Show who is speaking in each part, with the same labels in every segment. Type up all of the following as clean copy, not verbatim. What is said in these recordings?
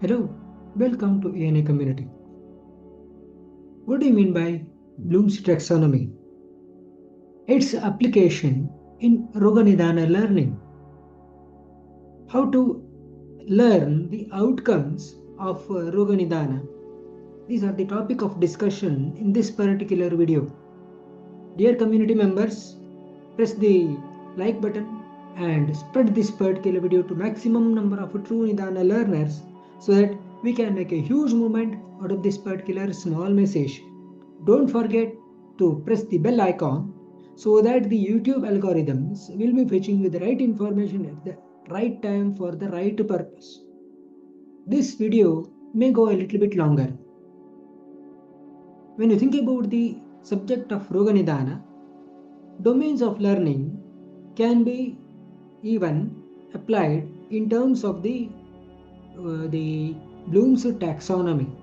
Speaker 1: Hello, welcome to ANA community. What do you mean by Bloom's taxonomy? Its application in Roga Nidana learning. How to learn the outcomes of Roga Nidana. These are the topic of discussion in this particular video. Dear community members, press the like button and spread this particular video to maximum number of true Nidana learners so that we can make a huge movement out of this particular small message. Don't forget to press the bell icon so that the YouTube algorithms will be fetching you the right information at the right time for the right purpose. This video may go a little bit longer. When you think about the subject of Roga Nidana, domains of learning can be even applied in terms of the Bloom's taxonomy.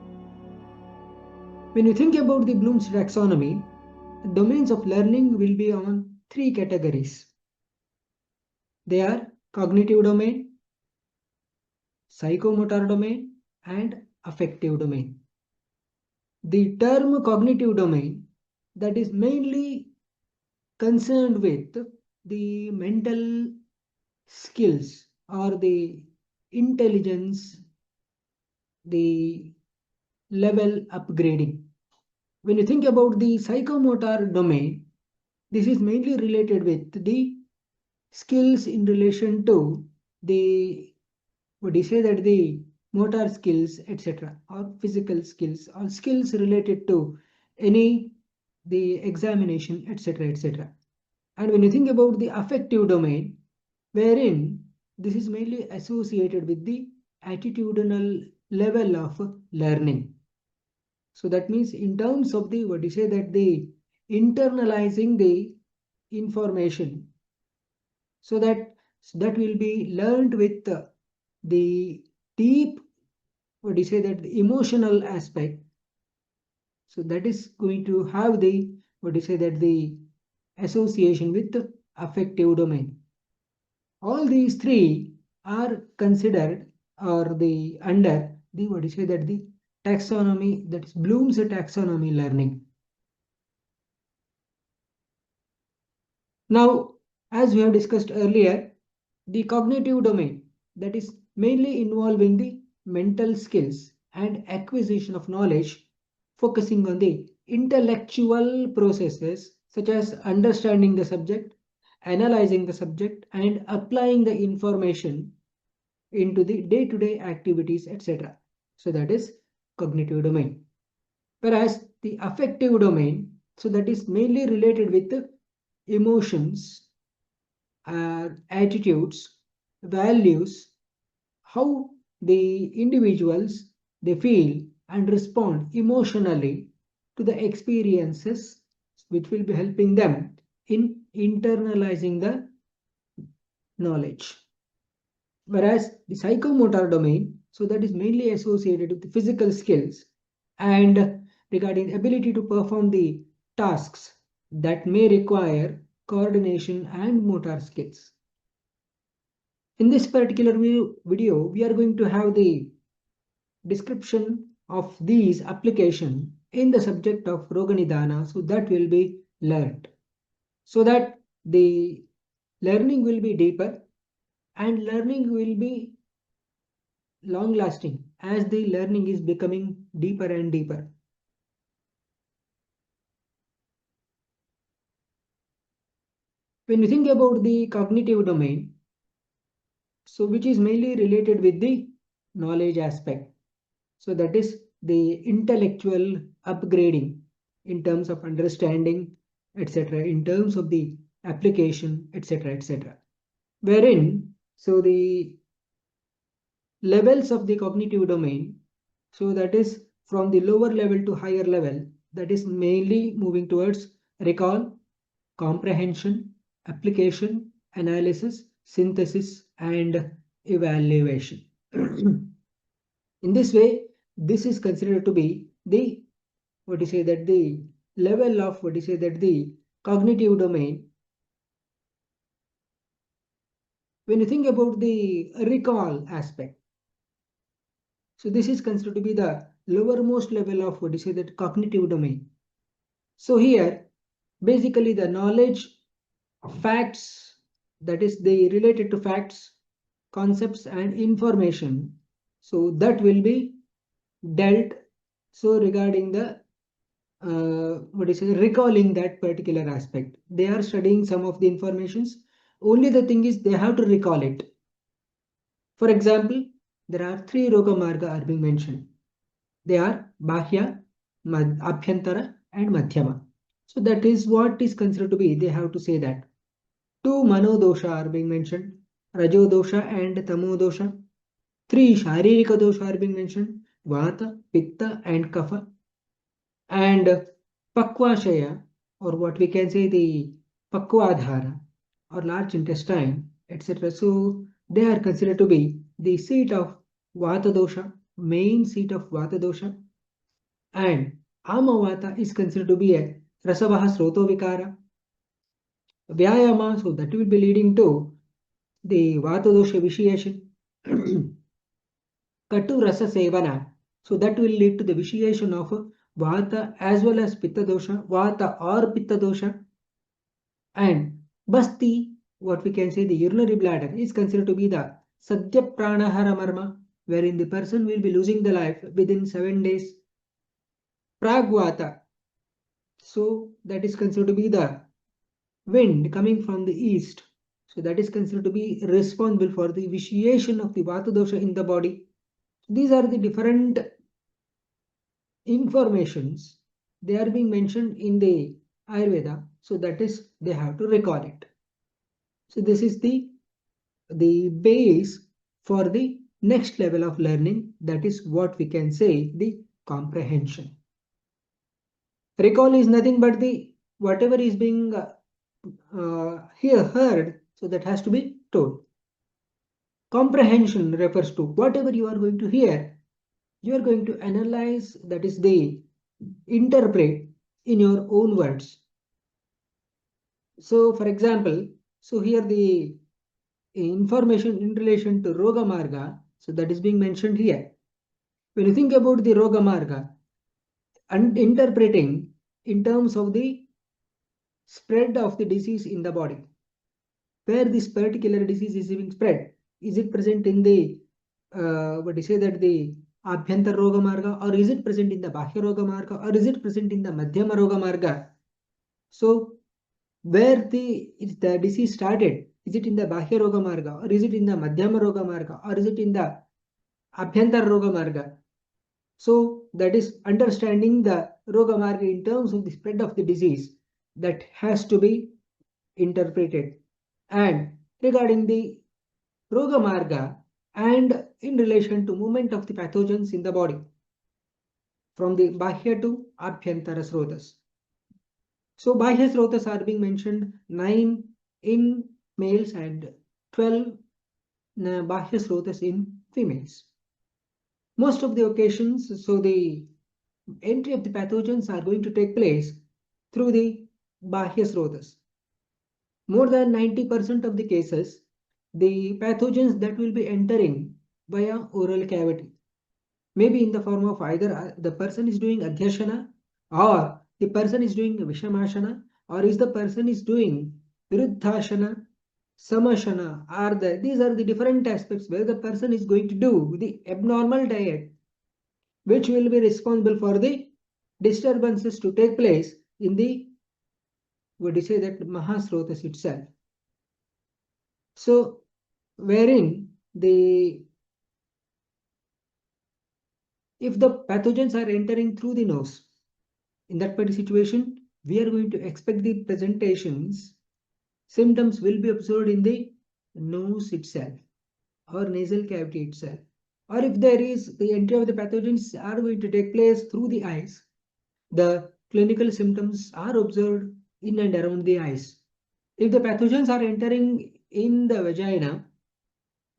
Speaker 1: When you think about the Bloom's taxonomy, the domains of learning will be on three categories. They are cognitive domain, psychomotor domain, and affective domain. The term cognitive domain, that is mainly concerned with the mental skills or the intelligence, the level upgrading. When you think about the psychomotor domain, this is mainly related with the skills in relation to the, what do you say, that the motor skills, etc., or physical skills, or skills related to any the examination, etc., etc. And when you think about the affective domain, wherein this is mainly associated with the attitudinal level of learning. So that means in terms of the, what do you say, that the internalizing the information, so that will be learned with the deep, what do you say, that the emotional aspect. So that is going to have the, what do you say, that the association with the affective domain. All these three are considered or the under the, what do you say, that the taxonomy, that is Bloom's taxonomy learning. Now, as we have discussed earlier, the cognitive domain, that is mainly involving the mental skills and acquisition of knowledge, focusing on the intellectual processes such as understanding the subject, analyzing the subject, and applying the information into the day-to-day activities, etc. So that is cognitive domain. Whereas the affective domain, so that is mainly related with the emotions, attitudes, values, how the individuals they feel and respond emotionally to the experiences, which will be helping them in internalizing the knowledge. Whereas the psychomotor domain, so that is mainly associated with the physical skills and regarding ability to perform the tasks that may require coordination and motor skills. In this particular video, we are going to have the description of these application in the subject of Roga Nidana, so that will be learned. So that the learning will be deeper and learning will be long lasting as the learning is becoming deeper and deeper. When you think about the cognitive domain, so which is mainly related with the knowledge aspect. So that is the intellectual upgrading in terms of understanding, etc., in terms of the application, etc., etc. Wherein, so the levels of the cognitive domain, so that is from the lower level to higher level, that is mainly moving towards recall, comprehension, application, analysis, synthesis, and evaluation. In this way, this is considered to be the, what do you say, that the level of, what do you say, that the cognitive domain. When you think about the recall aspect, So this is considered to be the lowermost level of what you say that cognitive domain. So here, basically the knowledge of facts, that is they related to facts, concepts and information. So that will be dealt. So regarding the what is it, recalling that particular aspect. They are studying some of the informations. Only the thing is they have to recall it. For example, there are three Roga Marga are being mentioned. They are Bahya, Abhyantara and Madhyama. So that is what is considered to be, they have to say that. Two Mano dosha are being mentioned, Rajo dosha and Tamo dosha. Three Sharirika dosha are being mentioned, Vata, Pitta and Kapha. And Pakvashaya, or what we can say the Pakwadhara, or large intestine, etc. So they are considered to be the seat of Vata dosha, main seat of Vata dosha, and Amavata is considered to be a Rasavaha Sroto Vikara, Vyayama, so that will be leading to the Vata dosha vitiation, Katu Rasa Sevana, so that will lead to the vitiation of Vata as well as Pitta dosha, Vata or Pitta dosha, and Basti, what we can say the urinary bladder, is considered to be the Sadhya Pranahara Marma, wherein the person will be losing the life within 7 days. Pragvata, so that is considered to be the wind coming from the east. So that is considered to be responsible for the vitiation of the Vata dosha in the body. These are the different informations. They are being mentioned in the Ayurveda. So that is they have to record it. So this is the base for the next level of learning. That is what we can say the comprehension. Recall is nothing but the whatever is being here heard, so that has to be told. Comprehension refers to whatever you are going to hear, you are going to analyze, that is the interpret in your own words. So for example, so here the information in relation to Roga Marga, so that is being mentioned here. When you think about the Roga Marga and interpreting in terms of the spread of the disease in the body, where this particular disease is being spread, is it present in the what do you say that the Abhyantar Roga Marga, or is it present in the Bahya Roga Marga, or is it present in the Madhyama Roga Marga? So where is the disease started? Is it in the Bahya Roga Marga, or is it in the Madhyama Roga Marga, or is it in the Abhyantar Roga Marga? So that is understanding the Roga Marga in terms of the spread of the disease that has to be interpreted. And regarding the Roga Marga and in relation to movement of the pathogens in the body from the Bahya to Abhyantara Srotas. So Bahya Srotas are being mentioned 9 in males and 12 Bahya Srotas in females. Most of the occasions, so the entry of the pathogens are going to take place through the Bahya Srotas. More than 90% of the cases, the pathogens that will be entering via oral cavity, maybe in the form of either the person is doing Adhyashana, or the person is doing Vishamashana, or is the person is doing Viruddhashana, Samashana, these are the different aspects where the person is going to do the abnormal diet, which will be responsible for the disturbances to take place in the, what do you say, that Mahasrotas itself. So wherein if the pathogens are entering through the nose, in that particular situation, we are going to expect the presentations, symptoms will be observed in the nose itself or nasal cavity itself. Or if there is the entry of the pathogens are going to take place through the eyes, the clinical symptoms are observed in and around the eyes. If the pathogens are entering in the vagina,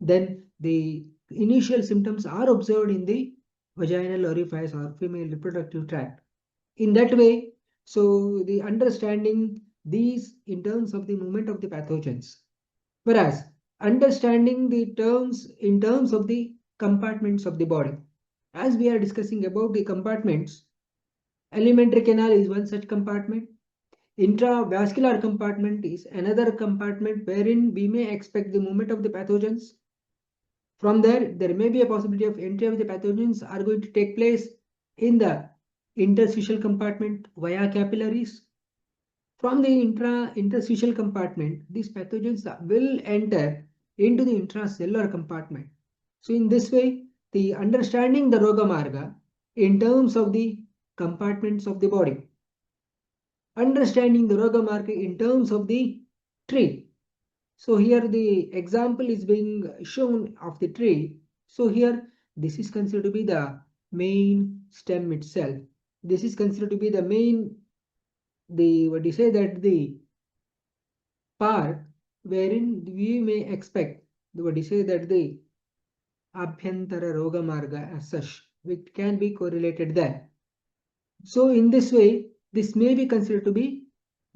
Speaker 1: then the initial symptoms are observed in the vaginal orifice or female reproductive tract. In that way, so the understanding these in terms of the movement of the pathogens, whereas understanding the terms in terms of the compartments of the body. As we are discussing about the compartments, alimentary canal is one such compartment. Intravascular compartment is another compartment wherein we may expect the movement of the pathogens. From there may be a possibility of entry of the pathogens are going to take place in the interstitial compartment via capillaries. From the interstitial compartment, these pathogens will enter into the intracellular compartment. So in this way, the understanding the Roga Marga in terms of the compartments of the body, understanding the Roga Marga in terms of the tree. So here the example is being shown of the tree. So here this is considered to be the main stem itself. This is considered to be the main, what do you say, that the part wherein we may expect, what do you say, that the Abhyantara Roga Marga as such, which can be correlated there. So in this way, this may be considered to be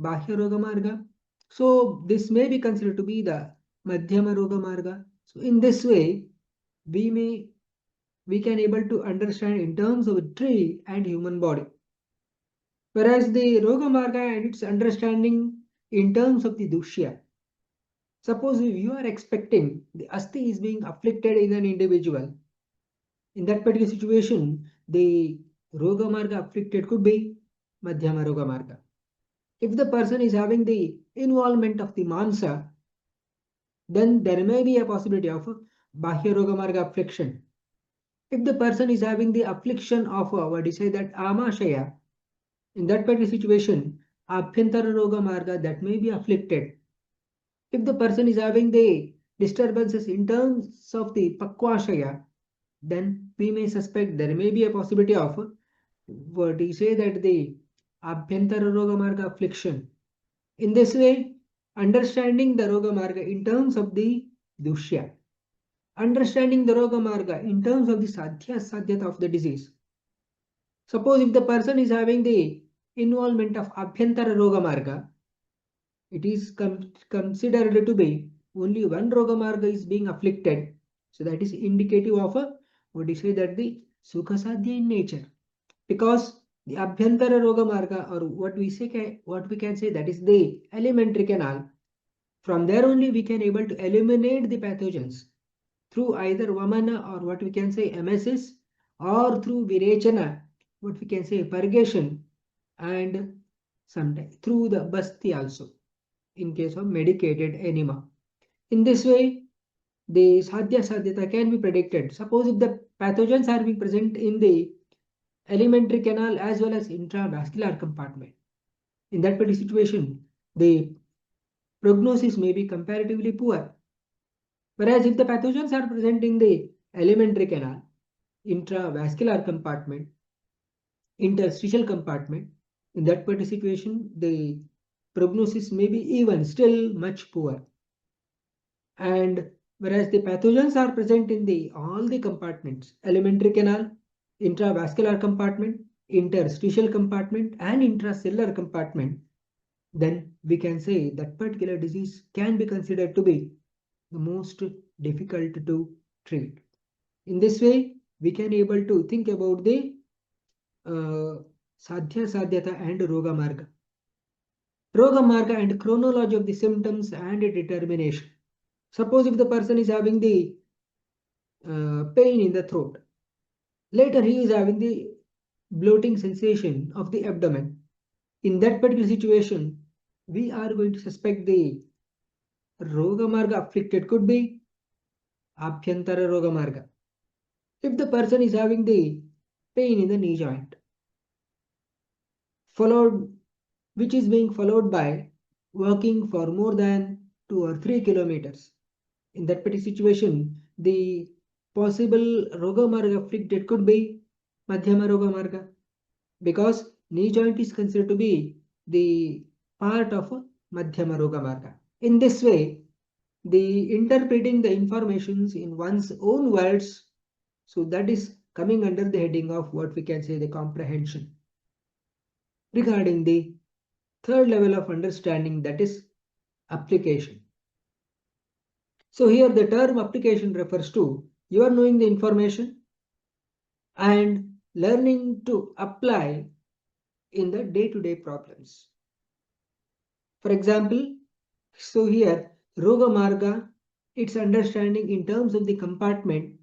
Speaker 1: Bahya Roga Marga. So this may be considered to be the Madhyama Roga Marga. So in this way, we can able to understand in terms of tree and human body. Whereas the Roga Marga and its understanding in terms of the Dushya. Suppose if you are expecting the Asti is being afflicted in an individual, in that particular situation, the Roga Marga afflicted could be Madhyama Roga Marga. If the person is having the involvement of the Mansa, then there may be a possibility of Bahya Roga Marga affliction. If the person is having the affliction of, what do you say, that Amashaya, in that particular situation, Abhyantara Roga Marga that may be afflicted. If the person is having the disturbances in terms of the Pakwashaya, then we may suspect there may be a possibility of, what do you say, that the Abhyantara Roga Marga affliction. In this way, understanding the Roga Marga in terms of the Dushya, understanding the Roga Marga in terms of the Sadhya Sadhyata of the disease. Suppose if the person is having the involvement of Abhyantara Roga Marga, it is considered to be only one Roga Marga is being afflicted. So that is indicative of a, what do you say, that the Sukha Sadhya in nature. Because the Abhyantara Roga Marga, or what we can say, that is the alimentary canal. From there only we can able to eliminate the pathogens through either Vamana, or what we can say emesis, or through Virechana, what we can say purgation, and sometimes through the Basti also in case of medicated enema. In this way, the Sadhya Sadhyata can be predicted. Suppose if the pathogens are being present in the alimentary canal as well as intravascular compartment, in that particular situation, the prognosis may be comparatively poor. Whereas if the pathogens are present in the alimentary canal, intravascular compartment, interstitial compartment, in that particular situation, the prognosis may be even still much poor. And whereas the pathogens are present in the all the compartments, alimentary canal, intravascular compartment, interstitial compartment, and intracellular compartment, then we can say that particular disease can be considered to be the most difficult to treat. In this way, we can able to think about the Sadhya Sadhyata and Roga Marga. Roga Marga and chronology of the symptoms and determination. Suppose if the person is having the pain in the throat, later he is having the bloating sensation of the abdomen. In that particular situation, we are going to suspect the Roga Marga afflicted could be Abhyantara Roga Marga. If the person is having the pain in the knee joint, which is being followed by walking for more than 2 or 3 kilometers. In that particular situation, the possible Roga Marga afflicted could be Madhyama Roga Marga, because knee joint is considered to be the part of Madhyama Roga Marga. In this way, the interpreting the informations in one's own words, so that is coming under the heading of what we can say the comprehension. Regarding the third level of understanding, that is application. So here the term application refers to you are knowing the information, and learning to apply in the day-to-day problems. For example, so here Roga Marga, its understanding in terms of the compartment,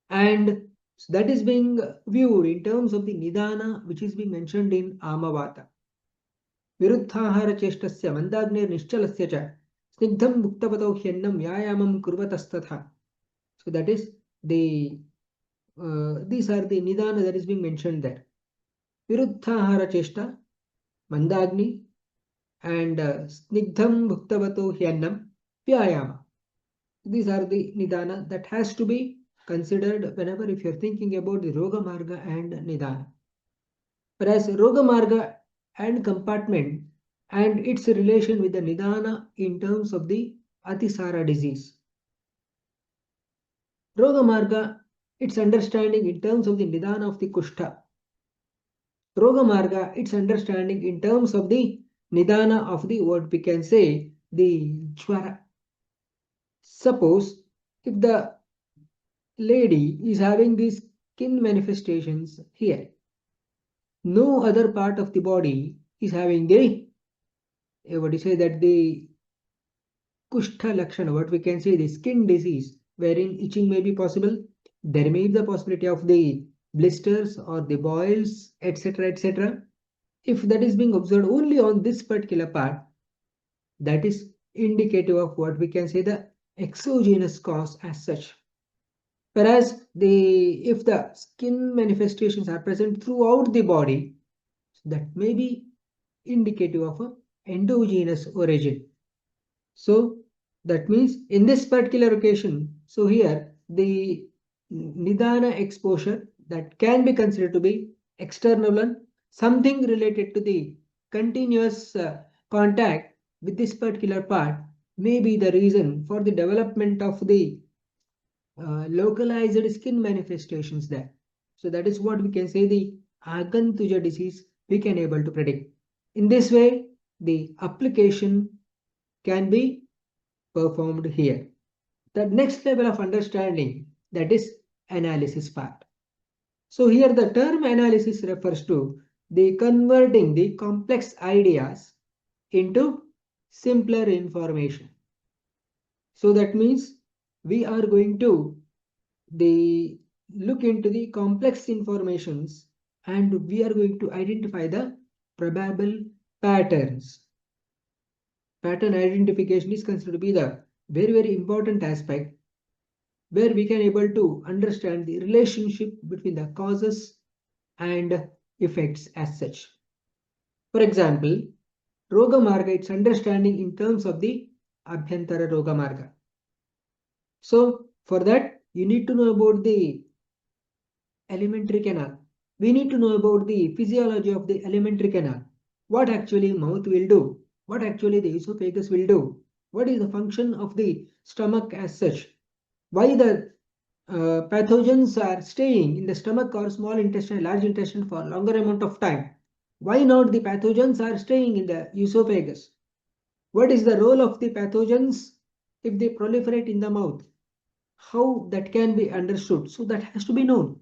Speaker 1: and that is being viewed in terms of the Nidana which is being mentioned in Amavata. Viruddhahara chestasya mandagner nischalस्य च snigdham muktapatau hyannam vyayamam kurvatastatha. So that is these are the Nidana that is being mentioned there. Viruddhahara chesta, mandagni, and snigdham muktapatau hyannam vyayama. These are the Nidana that has to be considered whenever if you're thinking about the Roga Marga and Nidana. Whereas Roga Marga and compartment and its relation with the Nidana in terms of the Atisara disease. Roga Marga, its understanding in terms of the Nidana of the Kushta. Roga Marga, its understanding in terms of the Nidana of the what we can say the Jwara. Suppose if the lady is having these skin manifestations here, no other part of the body is having the what do you say that the Kushtha Lakshana, what we can say the skin disease, wherein itching may be possible. There may be the possibility of the blisters or the boils, etc. etc. If that is being observed only on this particular part, that is indicative of what we can say the exogenous cause as such. Whereas if the skin manifestations are present throughout the body, that may be indicative of a endogenous origin. So that means in this particular occasion, so here the Nidana exposure that can be considered to be external one, something related to the continuous contact with this particular part may be the reason for the development of the localized skin manifestations there. So that is what we can say the Agantuja disease we can able to predict. In this way, the application can be performed here. The next level of understanding, that is analysis part. So here the term analysis refers to the converting the complex ideas into simpler information. So that means we are going to look into the complex informations and we are going to identify the probable patterns. Pattern identification is considered to be the very important aspect where we can able to understand the relationship between the causes and effects as such. For example, Roga Marga, its understanding in terms of the Abhyantara Roga Marga. So for that, you need to know about the alimentary canal. We need to know about the physiology of the alimentary canal. What actually mouth will do, what actually the esophagus will do, what is the function of the stomach as such, why the pathogens are staying in the stomach or small intestine, large intestine for longer amount of time. Why not the pathogens are staying in the esophagus? What is the role of the pathogens if they proliferate in the mouth? How that can be understood? So that has to be known.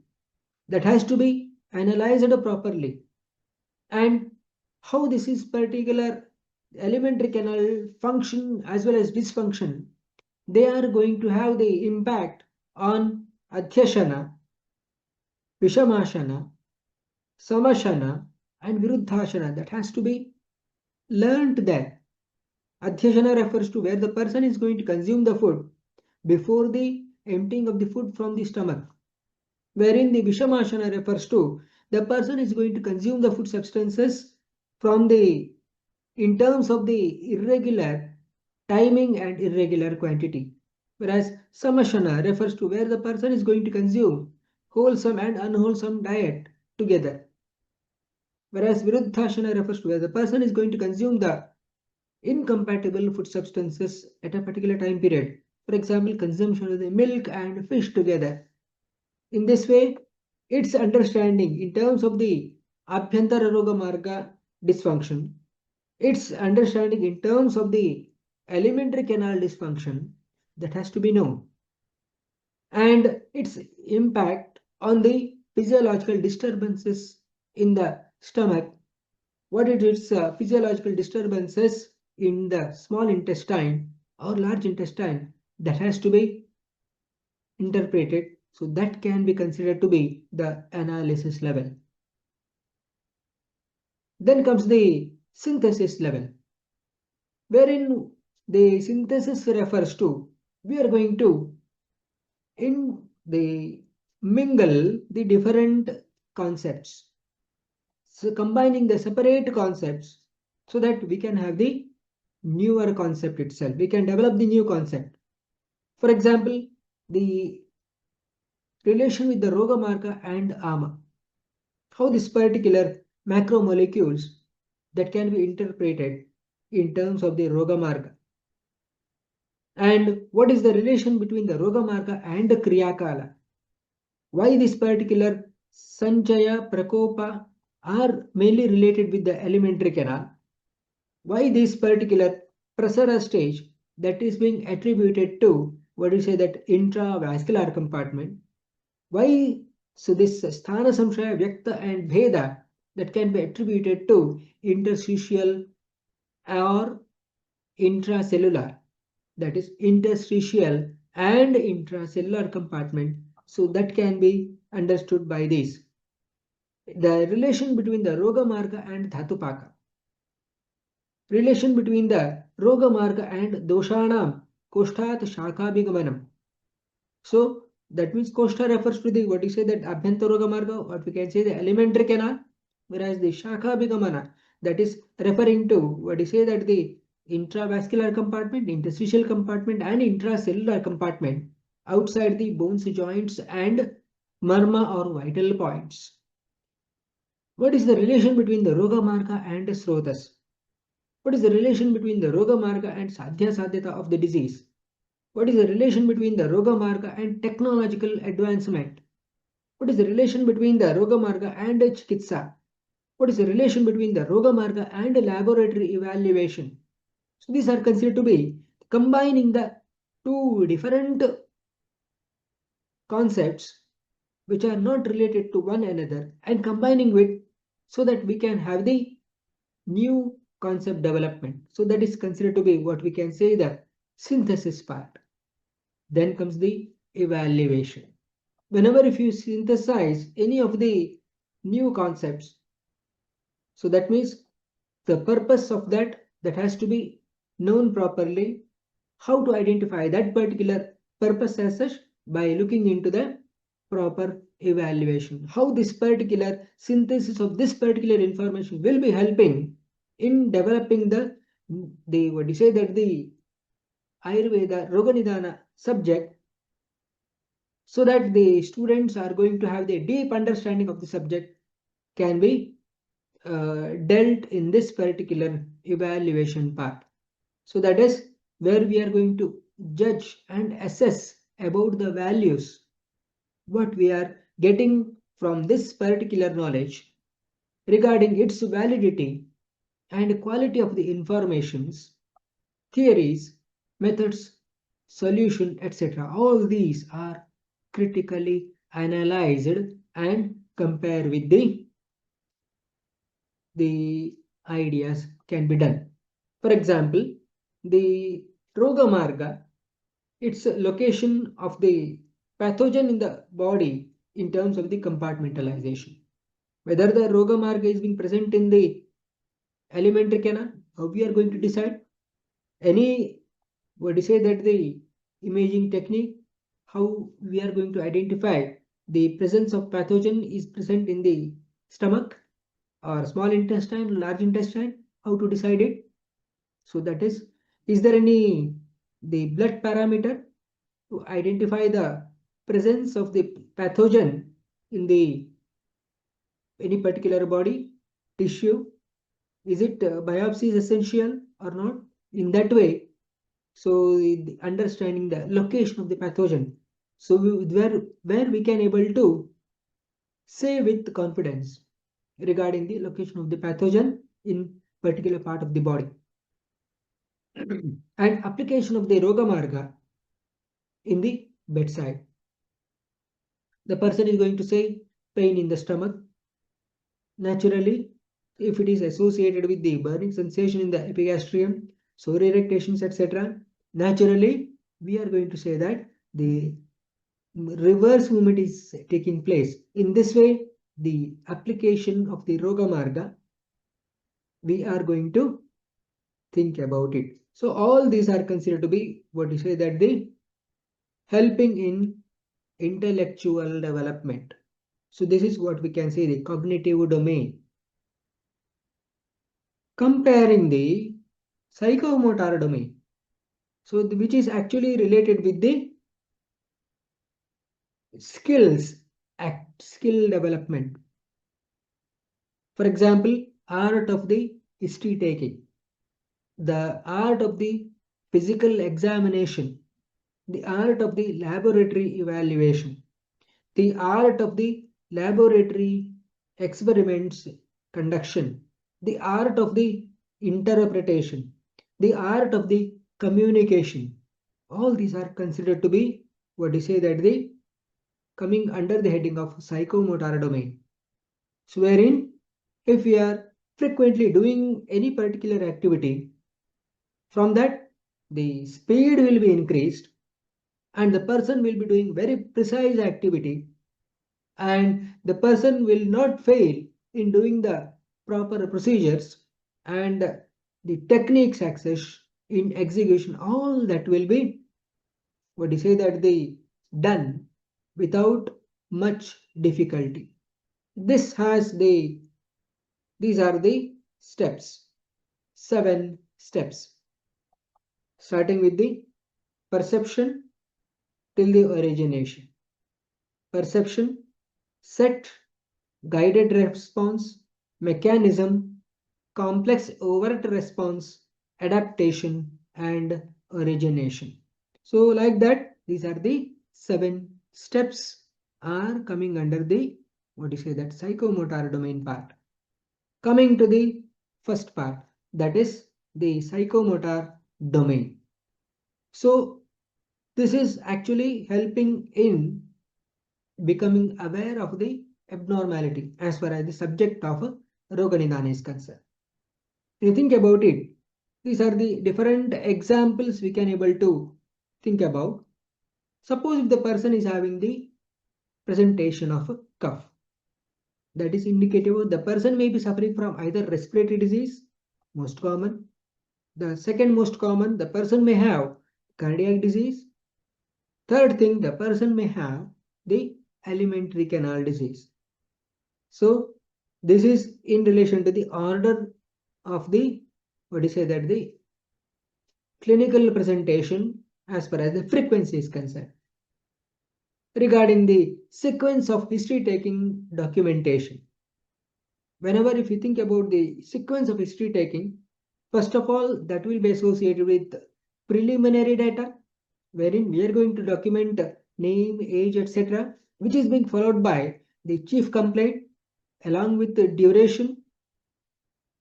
Speaker 1: That has to be analyzed properly. And how this is particular alimentary canal function as well as dysfunction, they are going to have the impact on Adhyashana, Vishamashana, Samashana, and Viruddhashana. That has to be learnt there. Adhyashana refers to where the person is going to consume the food before the emptying of the food from the stomach. Wherein the Vishamashana refers to the person is going to consume the food substances from in terms of the irregular timing and irregular quantity. Whereas Samashana refers to where the person is going to consume wholesome and unwholesome diet together. Whereas Viruddhashana refers to where the person is going to consume the incompatible food substances at a particular time period. For example, consumption of the milk and fish together. In this way, its understanding in terms of the Abhyantara Roga Marga dysfunction, its understanding in terms of the alimentary canal dysfunction, that has to be known. And its impact on the physiological disturbances in the stomach. What it is physiological disturbances in the small intestine or large intestine that has to be interpreted. So that can be considered to be the analysis level. Then comes the synthesis level, wherein the synthesis refers to we are going to in the mingle the different concepts. So combining the separate concepts so that we can have the newer concept itself. We can develop the new concept. For example, the relation with the Roga marga and Ama. How this particular macromolecules that can be interpreted in terms of the Roga marga. And what is the relation between the Roga marga and the Kriya Kala? Why this particular Sanchaya, Prakopa are mainly related with the alimentary canal? Why this particular Prasara stage that is being attributed to what do you say that intravascular compartment? Why so this Sthana Samshaya, Vyakta and Bheda that can be attributed to interstitial or intracellular, that is interstitial and intracellular compartment. So that can be understood by this. The relation between the Roga Marga and Dhatupaka. Relation between the Roga Marga and Doshanam Koshtat Shakabhigamanam. So that means Koshtha refers to the what you say that Abhyantararoga Marga, what we can say the alimentary canal, whereas the Shakabhigamana that is referring to what you say that the intravascular compartment, interstitial compartment, and intracellular compartment outside the bones, joints, and marma or vital points. What is the relation between the Roga Marga and Srotas? What is the relation between the Roga Marga and Sadhya Sadhyata of the disease? What is the relation between the Roga Marga and technological advancement? What is the relation between the Roga Marga and Chikitsa? What is the relation between the Roga Marga and laboratory evaluation? So these are considered to be combining the two different concepts which are not related to one another and combining with so that we can have the new concept development. So that is considered to be what we can say the synthesis part. Then comes the evaluation. Whenever if you synthesize any of the new concepts, so that means the purpose of that has to be known properly, how to identify that particular purpose as such by looking into the proper evaluation. How this particular synthesis of this particular information will be helping in developing the what do you say that the Ayurveda Roga Nidana subject, so that the students are going to have the deep understanding of the subject can be dealt in this particular evaluation part. So that is where we are going to judge and assess about the values what we are getting from this particular knowledge regarding its validity and quality of the informations, theories, methods, solution, etc. All these are critically analyzed and compared with the ideas can be done. For example, the Roga Marga, its location of the pathogen in the body in terms of the compartmentalization. Whether the Roga Marga is being present in the alimentary canal, how we are going to decide? Any, what do you say that the imaging technique, how we are going to identify the presence of pathogen is present in the stomach or small intestine, large intestine, how to decide it? So that is there any the blood parameter to identify the presence of the pathogen in the any particular body tissue? Is it biopsy is essential or not? In that way, so the understanding the location of the pathogen, so where we can able to say with confidence regarding the location of the pathogen in particular part of the body. And application of the Roga Marga in the bedside. The person is going to say pain in the stomach. Naturally, if it is associated with the burning sensation in the epigastrium, sore erectations, etc., naturally, we are going to say that the reverse movement is taking place. In this way, the application of the Roga Marga, we are going to think about it. So all these are considered to be what you say that the helping in intellectual development. So this is what we can say the cognitive domain. Comparing the psychomotor domain, so which is actually related with the skills, skill development. For example, art of the history taking, the art of the physical examination, the art of the laboratory evaluation, the art of the laboratory experiments conduction, the art of the interpretation, the art of the communication. All these are considered to be what you say that the coming under the heading of psychomotor domain. So wherein if we are frequently doing any particular activity, from that the speed will be increased and the person will be doing very precise activity, and the person will not fail in doing the proper procedures and the techniques access in execution. All that will be what you say that they done without much difficulty. This has the these are the steps, 7 steps, starting with the perception till the origination. Perception, set, guided response, mechanism, complex overt response, adaptation, and origination. So like that, these are the 7 steps are coming under the what do you say that psychomotor domain part. Coming to the first part, that is the psychomotor domain. So this is actually helping in becoming aware of the abnormality as far as the subject of Roga Nidana is concerned. When you think about it, these are the different examples we can able to think about. Suppose if the person is having the presentation of a cough, that is indicative of the person may be suffering from either respiratory disease, most common. The second most common, the person may have cardiac disease. Third thing, the person may have the alimentary canal disease. So this is in relation to the order of the what do you say that the clinical presentation as far as the frequency is concerned. Regarding the sequence of history taking documentation, whenever if you think about the sequence of history taking, first of all that will be associated with preliminary data, wherein we are going to document name, age, etc., which is being followed by the chief complaint along with the duration,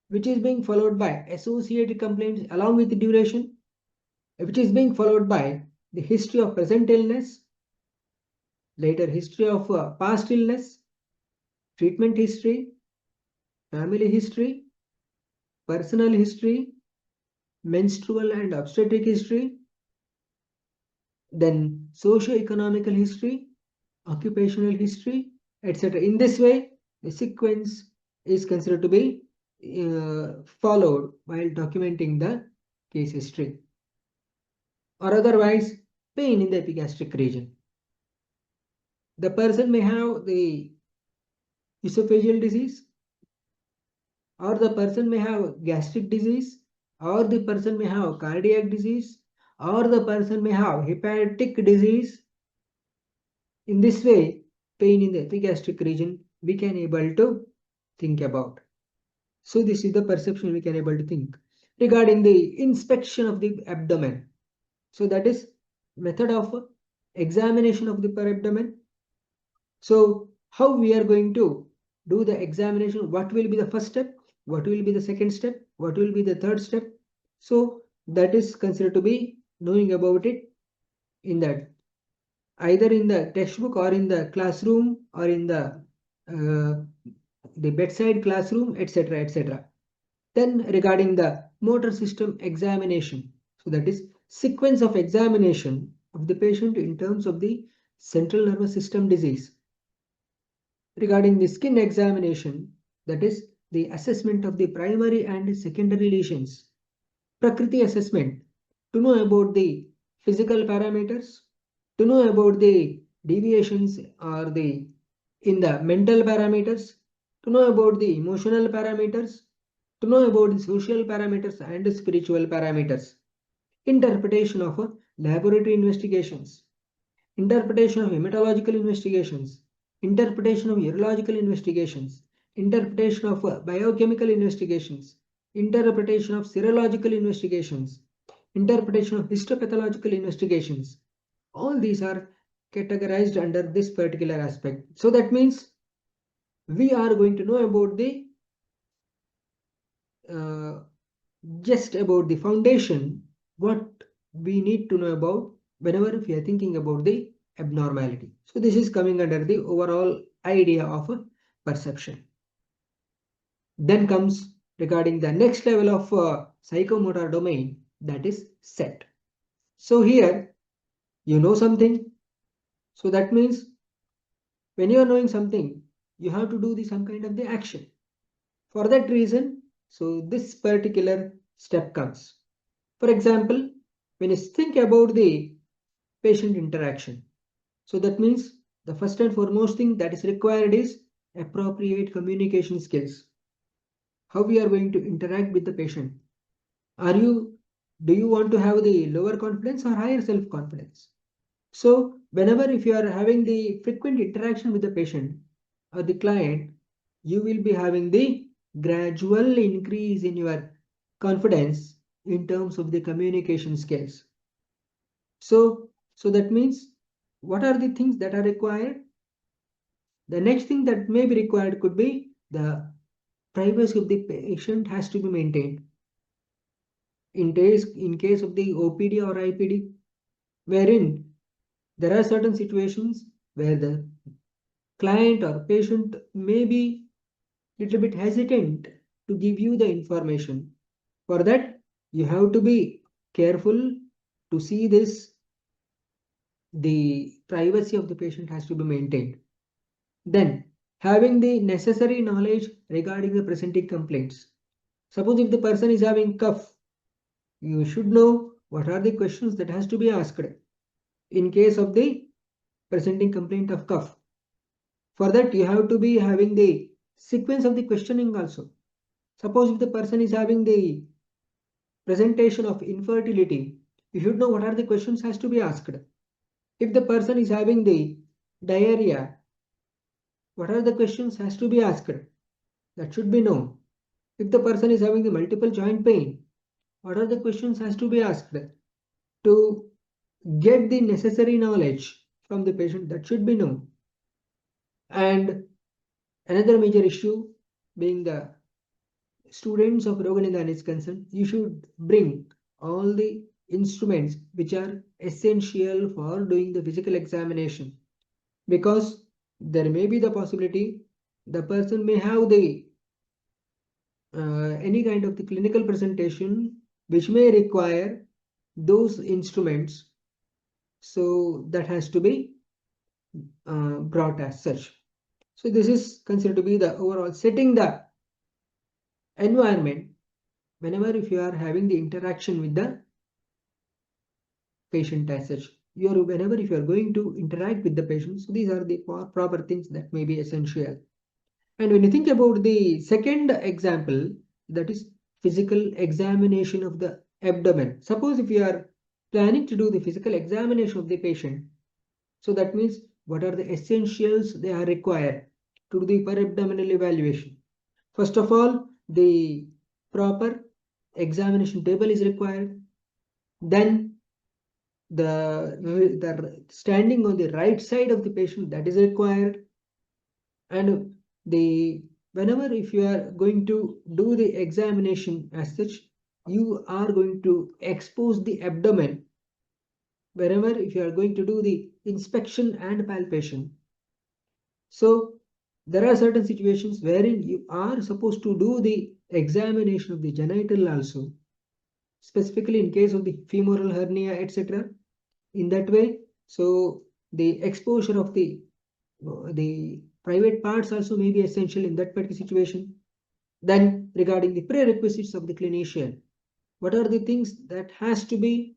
Speaker 1: which is being followed by associated complaints along with the duration, which is being followed by the history of present illness, later history of past illness, treatment history, family history, personal history, menstrual and obstetric history, then socio-economical history, occupational history, etc. In this way, the sequence is considered to be followed while documenting the case history. Or otherwise, pain in the epigastric region. The person may have the esophageal disease, or the person may have gastric disease, or the person may have cardiac disease, or the person may have hepatic disease. In this way, pain in the epigastric region we can able to think about. So this is the perception we can able to think. Regarding the inspection of the abdomen, so that is method of examination of the abdomen. So how we are going to do the examination, what will be the first step, what will be the second step, what will be the third step. So that is considered to be knowing about it in that. either in the textbook or in the classroom or in the bedside classroom, etc., etc. Then regarding the motor system examination, so that is sequence of examination of the patient in terms of the central nervous system disease. Regarding the skin examination, that is the assessment of the primary and secondary lesions. Prakriti assessment, to know about the physical parameters, to know about the deviations or the in the mental parameters, to know about the emotional parameters, to know about the social parameters and spiritual parameters. Interpretation of laboratory investigations, interpretation of hematological investigations, interpretation of urological investigations, interpretation of biochemical investigations, interpretation of serological investigations, interpretation of histopathological investigations. All these are categorized under this particular aspect. So that means we are going to know about the uh, just about the foundation, what we need to know about whenever we are thinking about the abnormality. So this is coming under the overall idea of a perception. Then comes regarding the next level of psychomotor domain, that is set. So here you know something. So that means when you are knowing something, you have to do some kind of the action. For that reason, so this particular step comes. For example, when you think about the patient interaction, so that means the first and foremost thing that is required is appropriate communication skills. How we are going to interact with the patient. Do you want to have the lower confidence or higher self-confidence? So whenever if you are having the frequent interaction with the patient or the client, you will be having the gradual increase in your confidence in terms of the communication skills. So that means what are the things that are required? The next thing that may be required could be the privacy of the patient has to be maintained. In case of the OPD or IPD, wherein there are certain situations where the client or patient may be little bit hesitant to give you the information. For that, you have to be careful to see this. The privacy of the patient has to be maintained. Then, having the necessary knowledge regarding the presenting complaints. Suppose if the person is having cough, you should know what are the questions that has to be asked in case of the presenting complaint of cough. For that, you have to be having the sequence of the questioning also. Suppose if the person is having the presentation of infertility, you should know what are the questions has to be asked. If the person is having the diarrhea, what are the questions has to be asked? That should be known. If the person is having the multiple joint pain, what are the questions has to be asked? To get the necessary knowledge from the patient, that should be known. And another major issue being the students of Roga Nidana is concerned, you should bring all the instruments which are essential for doing the physical examination, because there may be the possibility the person may have the any kind of the clinical presentation which may require those instruments, so that has to be brought as such. So this is considered to be the overall setting the environment whenever if you are having the interaction with the patient as such. Whenever if you are going to interact with the patient, so these are the proper things that may be essential. And when you think about the second example, that is physical examination of the abdomen. Suppose if you are planning to do the physical examination of the patient, so that means what are the essentials they are required to do the per abdominal evaluation. First of all, the proper examination table is required. Then the standing on the right side of the patient, that is required. And the whenever if you are going to do the examination as such, you are going to expose the abdomen wherever if you are going to do the inspection and palpation. So there are certain situations wherein you are supposed to do the examination of the genital also, specifically in case of the femoral hernia, etc. In that way, so the exposure of the private parts also may be essential in that particular situation. Then regarding the prerequisites of the clinician, what are the things that has to be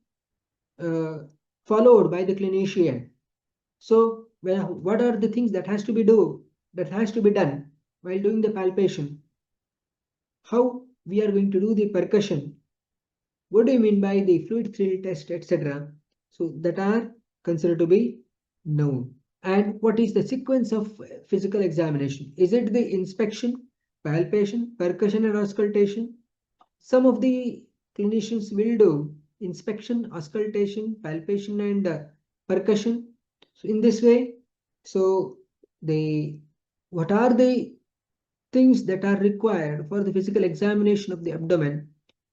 Speaker 1: uh, followed by the clinician? So what are the things that has to be done while doing the palpation? How we are going to do the percussion? What do you mean by the fluid thrill test, etc.? So that are considered to be known. And what is the sequence of physical examination? Is it the inspection, palpation, percussion, and auscultation? Some of the clinicians will do inspection, auscultation, palpation, and percussion. So in this way, so the what are the things that are required for the physical examination of the abdomen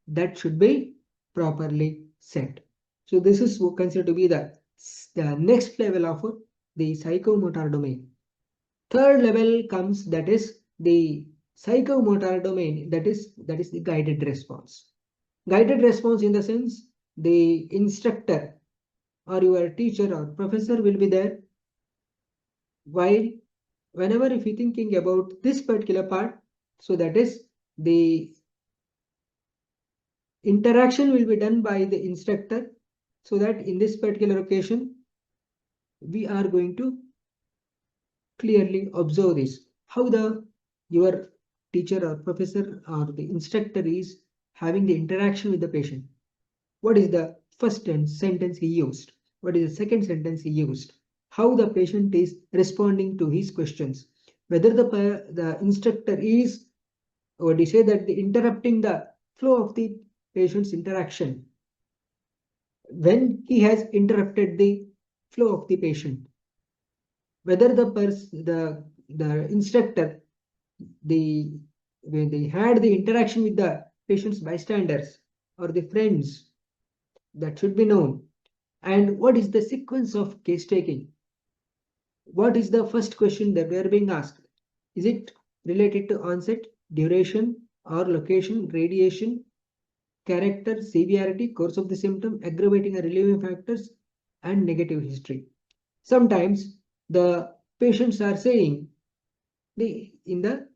Speaker 1: that should be properly set. So this is considered to be the next level of the psychomotor domain. Third level comes, that is the psychomotor domain, that is the guided response. Guided response in the sense the instructor or your teacher or professor will be there while whenever if you're thinking about this particular part, so that is the interaction will be done by the instructor, so that in this particular occasion we are going to clearly observe this, how your teacher or professor or the instructor is having the interaction with the patient. What is the first sentence he used? What is the second sentence he used? How the patient is responding to his questions? Whether the instructor is, or do you say that the interrupting the flow of the patient's interaction when he has interrupted the flow of the patient? Whether the instructor when they had the interaction with the patient's bystanders or the friends, that should be known. And what is the sequence of case taking? What is the first question that we are being asked? Is it related to onset, duration, or location, radiation, character, severity, course of the symptom, aggravating or relieving factors, and negative history? Sometimes the patients are saying in the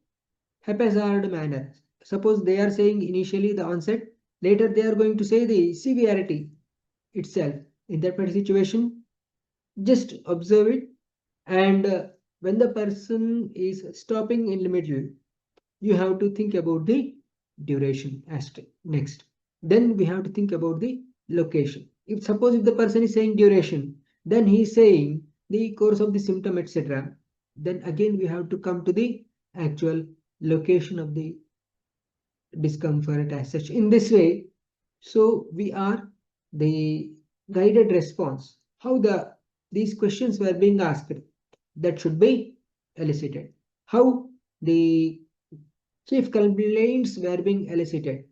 Speaker 1: haphazard manner. Suppose they are saying initially the onset, later they are going to say the severity itself. In that particular situation, just observe it, and when the person is stopping in the middle, you have to think about the duration as next. Then we have to think about the location. If suppose if the person is saying duration, then he is saying the course of the symptom, etc. Then again we have to come to the actual location of the discomfort as such. In this way, so we are the guided response. How these questions were being asked, that should be elicited. How the chief complaints were being elicited.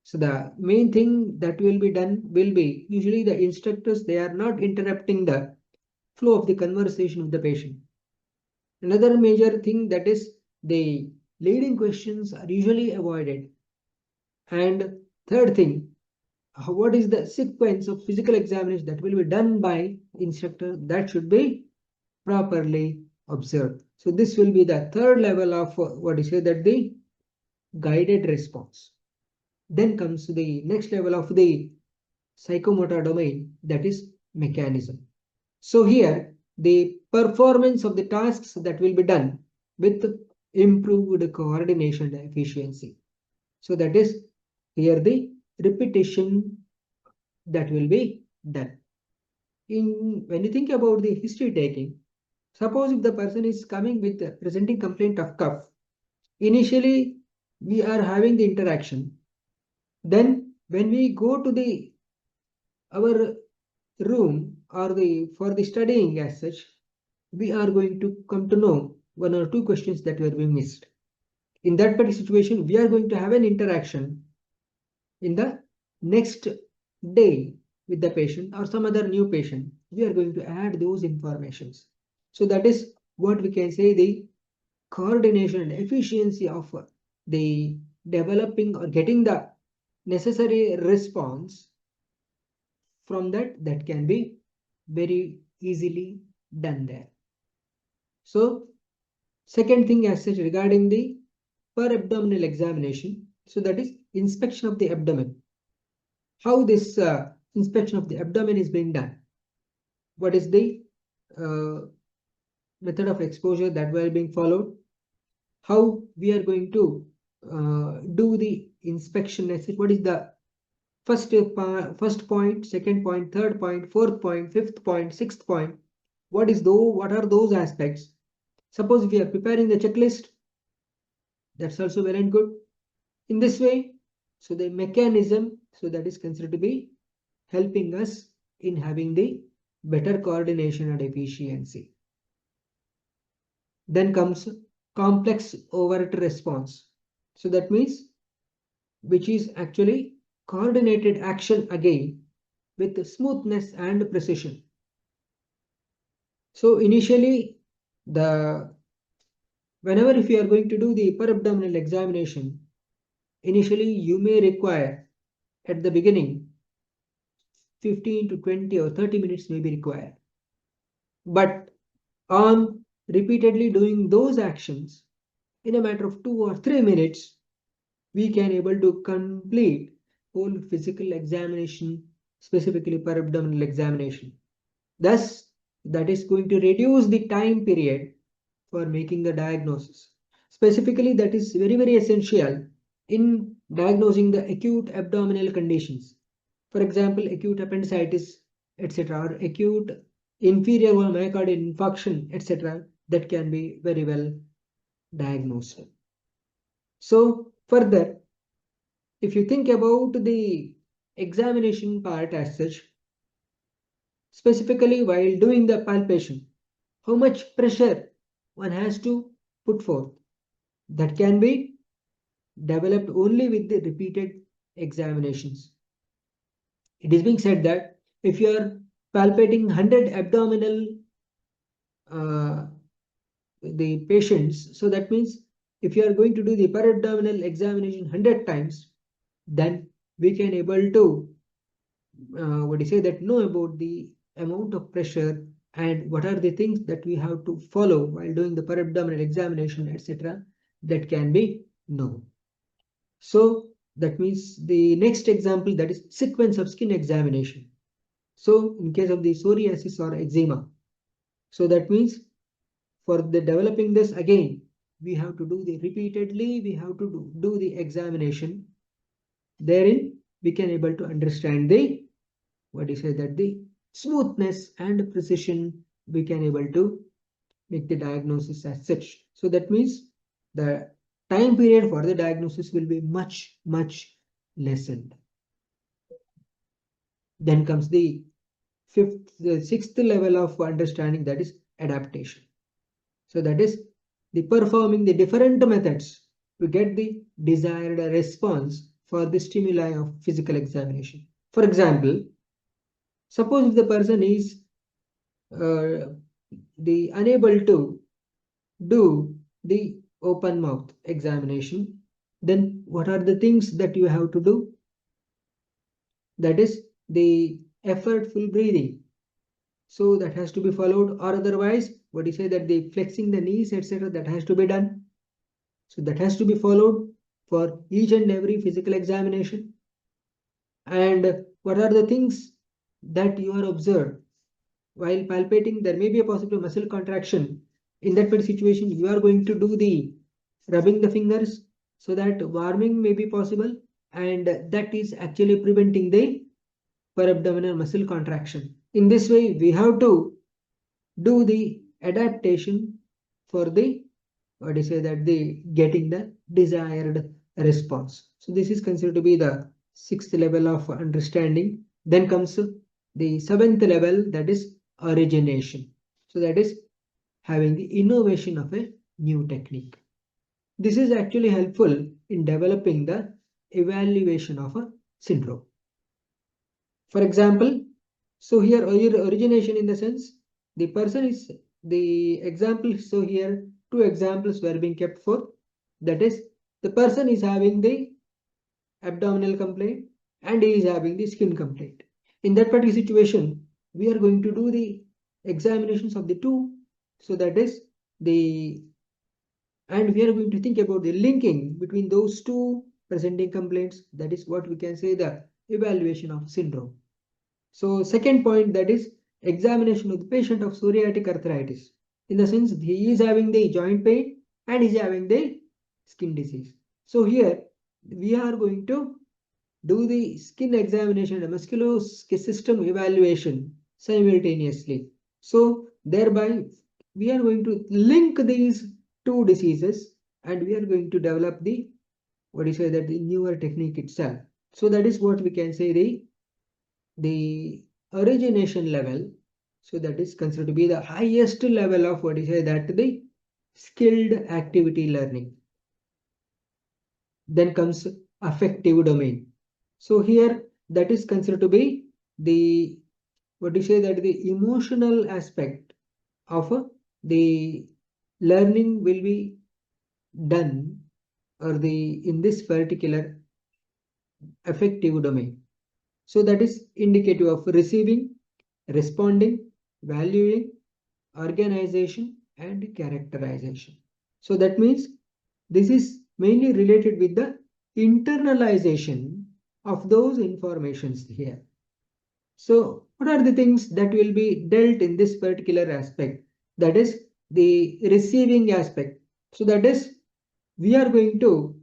Speaker 1: So the main thing that will be done will be, usually the instructors, they are not interrupting the flow of the conversation with the patient. Another major thing, that is the leading questions are usually avoided. And third thing, what is the sequence of physical examination that will be done by instructor, that should be properly observed. So this will be the third level of what you say, that the guided response. Then comes the next level of the psychomotor domain, that is mechanism. So here the performance of the tasks that will be done with improved coordination and efficiency. So that is here the repetition that will be done. When you think about the history taking, suppose if the person is coming with presenting complaint of cough, initially we are having the interaction. Then when we go to our room or for the studying as such, we are going to come to know one or two questions that were being missed. In that particular situation, we are going to have an interaction in the next day with the patient or some other new patient, we are going to add those informations. So that is what we can say the coordination and efficiency of the developing or getting the necessary response from that can be very easily done there. So second thing as such regarding the per abdominal examination, so that is inspection of the abdomen. How this inspection of the abdomen is being done? What is the method of exposure that were being followed? How we are going to do the inspection? What is the first point, second point, third point, fourth point, fifth point, sixth point? What are those aspects? Suppose if we are preparing the checklist, that's also well and good. In this way, so the mechanism, so that is considered to be helping us in having the better coordination and efficiency. Then comes complex overt response. So that means which is actually coordinated action again with smoothness and precision. So initially, whenever if you are going to do the per abdominal examination, initially you may require at the beginning 15 to 20 or 30 minutes may be required. But on repeatedly doing those actions, in a matter of 2 or 3 minutes, we can able to complete whole physical examination, specifically per abdominal examination. Thus, that is going to reduce the time period for making the diagnosis. Specifically, that is very, very essential in diagnosing the acute abdominal conditions. For example, acute appendicitis, etc., or acute inferior wall myocardial infarction, etc., that can be very well diagnosed. So, further, if you think about the examination part as such, specifically while doing the palpation, how much pressure one has to put forth, that can be developed only with the repeated examinations. It is being said that if you are palpating 100 abdominal the patients, so that means if you are going to do the per abdominal examination 100 times, then we can able to know about the amount of pressure and what are the things that we have to follow while doing the per abdominal examination, etc., that can be known. So that means the next example, that is sequence of skin examination. So in case of the psoriasis or eczema, so that means for the developing this again, we have to do the repeatedly, we have to do the examination. Therein we can able to understand the the smoothness and precision we can able to make the diagnosis as such. So that means the time period for the diagnosis will be much lessened. Then comes the sixth level of understanding, that is adaptation. So that is the performing the different methods to get the desired response for the stimuli of physical examination. For example, suppose if the person is unable to do the open mouth examination, then what are the things that you have to do? That is the effortful breathing. So that has to be followed, or otherwise, that the flexing the knees, etc., that has to be done. So that has to be followed for each and every physical examination. And what are the things that you are observed while palpating? There may be a possible muscle contraction. In that situation, you are going to do the rubbing the fingers so that warming may be possible, and that is actually preventing the per abdominal muscle contraction. In this way, we have to do the adaptation for the getting the desired response. So this is considered to be the sixth level of understanding. Then comes the seventh level, that is origination. So that is having the innovation of a new technique. This is actually helpful in developing the evaluation of a syndrome. For example, so here origination in the sense the person is the example. So here two examples were being kept for, that is the person is having the abdominal complaint and he is having the skin complaint. In that particular situation, we are going to do the examinations of the two. So that is the, and we are going to think about the linking between those two presenting complaints. That is what we can say the evaluation of syndrome. So second point, that is examination of the patient of psoriatic arthritis. In the sense he is having the joint pain and he is having the skin disease. So here we are going to do the skin examination and musculosystem evaluation simultaneously. So thereby we are going to link these two diseases and we are going to develop the, what do you say, that the newer technique itself. So that is what we can say the origination level. So that is considered to be the highest level of, what do you say, that the skilled activity learning. Then comes affective domain. So here that is considered to be the, what do you say, that the emotional aspect of the learning will be done, or the in this particular affective domain. So that is indicative of receiving, responding, valuing, organization and characterization. So that means this is mainly related with the internalization of those informations here. So what are the things that will be dealt in this particular aspect? That is the receiving aspect. So that is we are going to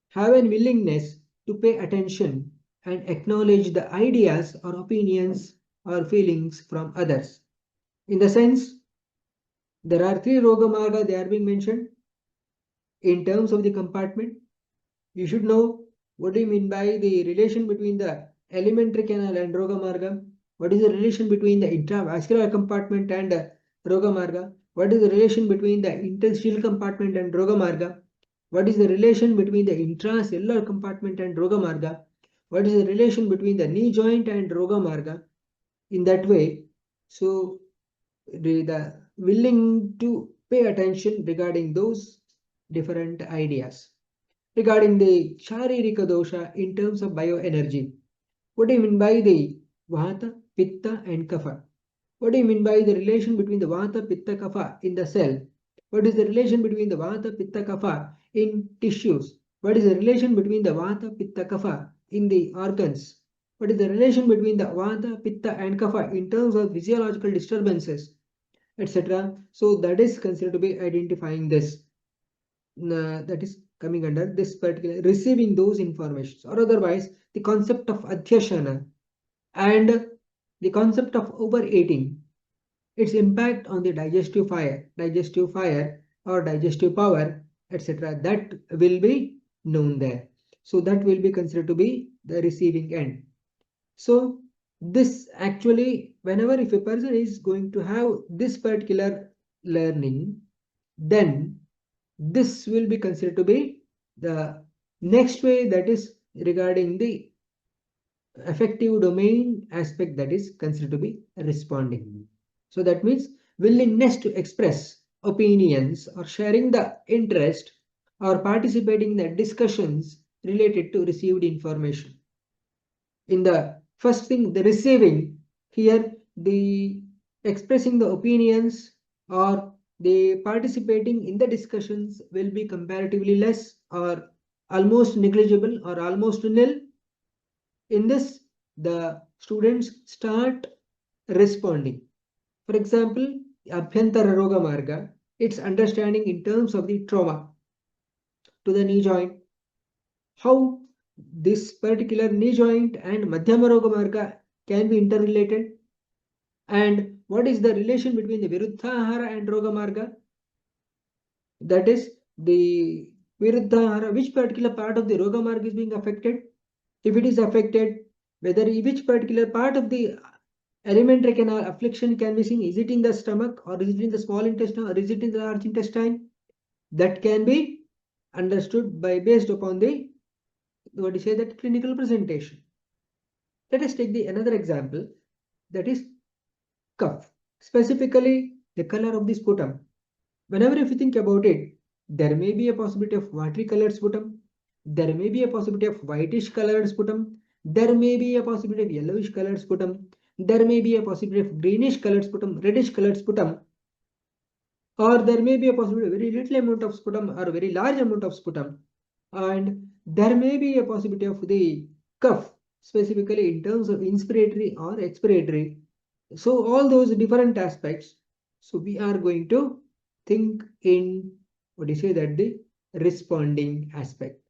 Speaker 1: have a willingness to pay attention and acknowledge the ideas or opinions or feelings from others. In the sense, there are three Roga Marga, they are being mentioned in terms of the compartment. You should know what do you mean by the relation between the alimentary canal and Roga Marga. What is the relation between the intravascular compartment and Roga Marga? What is the relation between the interstitial compartment and Roga Marga? What is the relation between the intracellular compartment and Roga Marga? What is the relation between the knee joint and Roga Marga? In that way, so the willing to pay attention regarding those different ideas. Regarding the Sharirika dosha in terms of bioenergy, what do you mean by the Vata, Pitta and Kapha? What do you mean by the relation between the Vata, Pitta, Kapha in the cell? What is the relation between the Vata, Pitta, Kapha in tissues? What is the relation between the Vata, Pitta, Kapha in the organs? What is the relation between the Vata, Pitta and Kapha in terms of physiological disturbances, etc.? So that is considered to be identifying this. That is coming under this particular receiving those informations, or otherwise the concept of adhyasana and the concept of overeating, its impact on the digestive fire or digestive power, etc., that will be known there. So that will be considered to be the receiving end. So this actually, whenever if a person is going to have this particular learning, then this will be considered to be the next way, that is regarding the affective domain aspect, that is considered to be responding. So that means willingness to express opinions or sharing the interest or participating in the discussions related to received information. In the first thing, the receiving, here the expressing the opinions or the participating in the discussions will be comparatively less or almost negligible or almost nil. In this, the students start responding. For example, Abhyantara Roga Marga, its understanding in terms of the trauma to the knee joint, how this particular knee joint and Madhyama Roga Marga can be interrelated, and what is the relation between the Viruddhahara and Roga Marga. That is the Viruddhahara, which particular part of the Roga Marga is being affected. If it is affected, whether which particular part of the alimentary canal affliction can be seen, is it in the stomach or is it in the small intestine or is it in the large intestine, that can be understood by based upon the, what do you say, that clinical presentation. Let us take another example, that is cough. Specifically, the color of the sputum. Whenever if you think about it, there may be a possibility of watery colored sputum, there may be a possibility of whitish colored sputum, there may be a possibility of yellowish colored sputum, there may be a possibility of greenish colored sputum, reddish colored sputum, or there may be a possibility of very little amount of sputum or very large amount of sputum, and there may be a possibility of the cough, specifically in terms of inspiratory or expiratory. So all those different aspects, so we are going to think in, what do you say, that the responding aspect.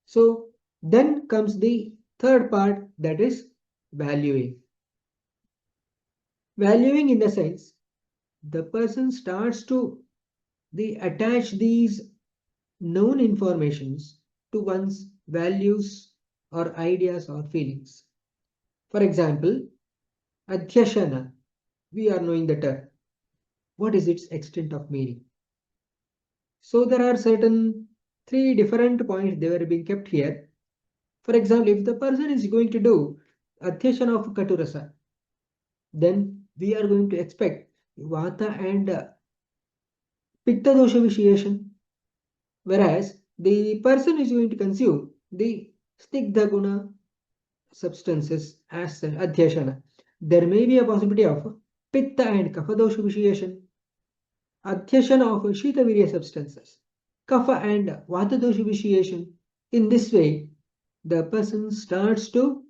Speaker 1: So then comes the third part, that is valuing. Valuing in the sense, the person starts to attach these known informations to one's values or ideas or feelings. For example, adhyashana, we are knowing the term. What is its extent of meaning? So there are certain three different points they were being kept here. For example, if the person is going to do adhyashana of katurasa, then we are going to expect vata and pitta dosha vishayation. Whereas the person is going to consume the snigdha guna substances as an adhyashana, there may be a possibility of pitta and kapha dosha vishayation, adhyashana of shita virya substances, kapha and vata dosha vishayation. In this way, the person starts to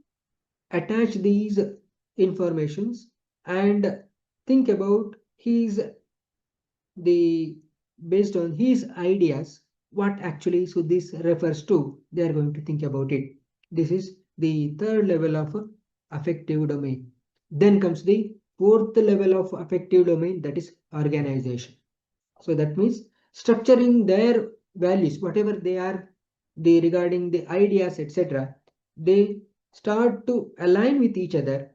Speaker 1: attach these informations and think about his the based on his ideas what actually so this refers to, they are going to think about it. This is the third level of affective domain. Then comes the fourth level of affective domain, that is organization. So that means structuring their values, whatever they are, they regarding the ideas, etc. They start to align with each other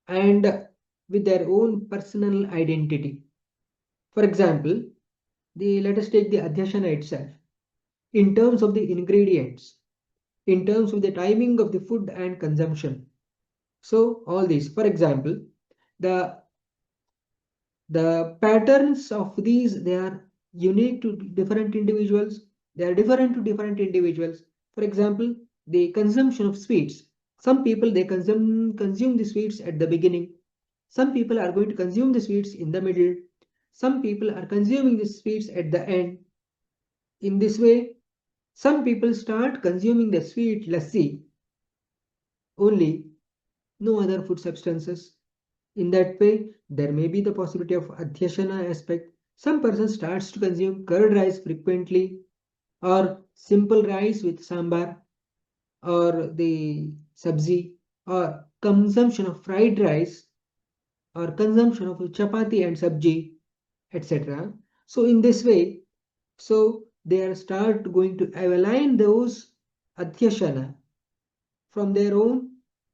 Speaker 1: and with their own personal identity. For example, let us take the adhyasana itself. In terms of the ingredients, in terms of the timing of the food and consumption. So all these, for example, the patterns of these, they are unique to different individuals. They are different to different individuals. For example, the consumption of sweets. Some people they consume the sweets at the beginning. Some people are going to consume the sweets in the middle. Some people are consuming the sweets at the end. In this way, some people start consuming the sweet lassi only, no other food substances. In that way, there may be the possibility of adhyasana aspect. Some person starts to consume curd rice frequently, or simple rice with sambar, or the sabzi, or consumption of fried rice, or consumption of chapati and sabji, etc. So in this way, so they are start going to align those adhyasana from their own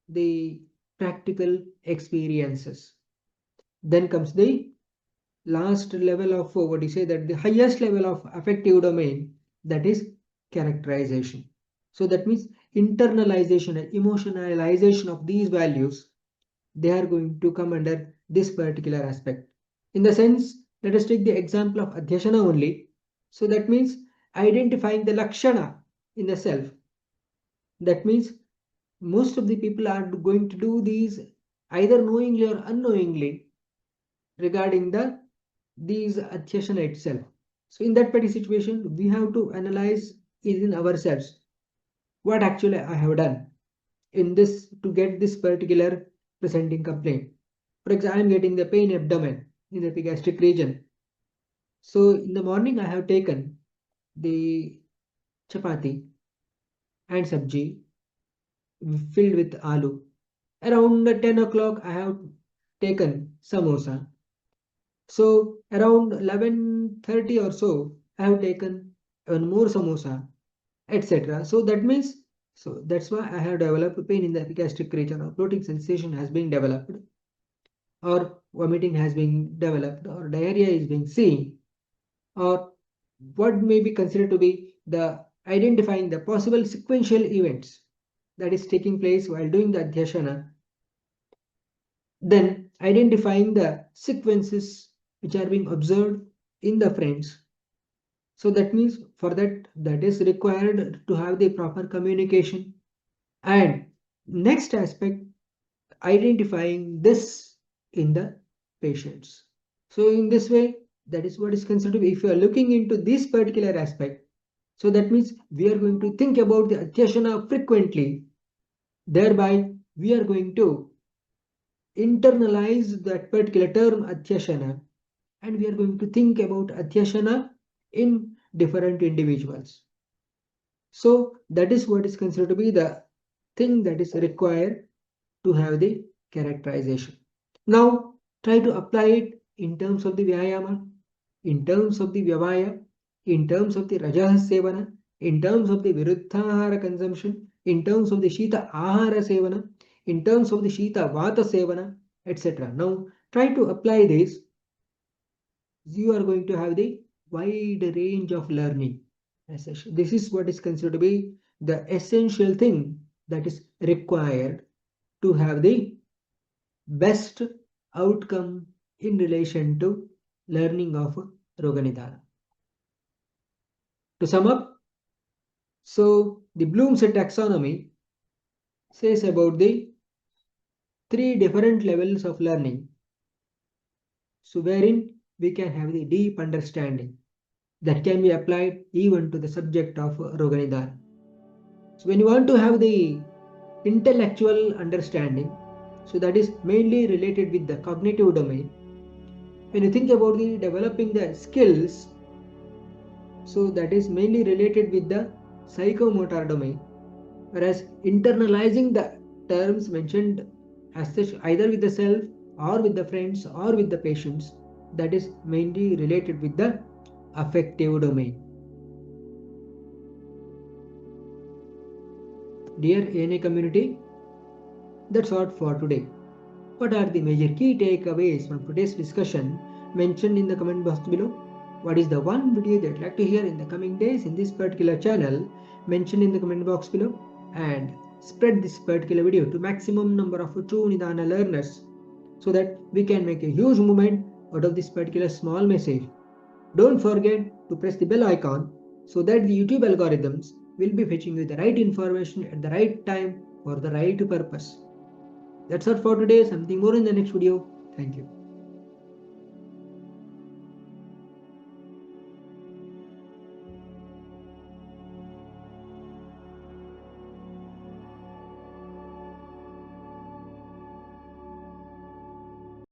Speaker 1: the practical experiences. Then comes the last level of what you say, that the highest level of affective domain, that is characterization. So that means internalization and emotionalization of these values, they are going to come under this particular aspect. In the sense, let us take the example of adhyasana only. So that means identifying the lakshana in the self. That means most of the people are going to do these either knowingly or unknowingly regarding these adhyasana itself. So in that particular situation, we have to analyze in ourselves what actually I have done in this to get this particular presenting complaint. For example, I am getting the pain abdomen in the epigastric region. So in the morning, I have taken the chapati and sabji filled with aloo. Around 10 o'clock, I have taken samosa. So around 11:30 or so, I have taken one more samosa, etc. So that means, so that's why I have developed pain in the epigastric region, or bloating sensation has been developed, or vomiting has been developed, or diarrhea is being seen, or what may be considered to be the identifying the possible sequential events. that is taking place while doing the adhyasana, then identifying the sequences which are being observed in the friends. So that means for that is required to have the proper communication. And next aspect, identifying this in the patients. So in this way, that is what is considered. If you are looking into this particular aspect, so that means we are going to think about the adhyasana frequently. Thereby, we are going to internalize that particular term adhyasana, and we are going to think about adhyasana in different individuals. So that is what is considered to be the thing that is required to have the characterization. Now try to apply it in terms of the Vyayama, in terms of the Vyavaya, in terms of the Rajas Sevana, in terms of the Viruddhahara consumption, in terms of the Shita Ahara Sevana, in terms of the Shita Vata Sevana, etc. Now try to apply this. You are going to have the wide range of learning. This is what is considered to be the essential thing that is required to have the best outcome in relation to learning of Roga Nidana. To sum up, so the Bloom's taxonomy says about the 3 different levels of learning. So wherein we can have the deep understanding that can be applied even to the subject of Roga Nidana. So when you want to have the intellectual understanding, so that is mainly related with the cognitive domain. When you think about the developing the skills, so that is mainly related with the psychomotor domain, whereas internalizing the terms mentioned as such either with the self or with the friends or with the patients, that is mainly related with the affective domain. Dear ANA community, that's all for today. What are the major key takeaways from today's discussion? Mentioned in the comment box below. What is the one video that you'd like to hear in the coming days in this particular channel? Mentioned in the comment box below. And spread this particular video to maximum number of true Nidana learners so that we can make a huge movement out of this particular small message. Don't forget to press the bell icon so that the YouTube algorithms will be fetching you the right information at the right time for the right purpose. That's all for today. Something more in the next video. Thank you.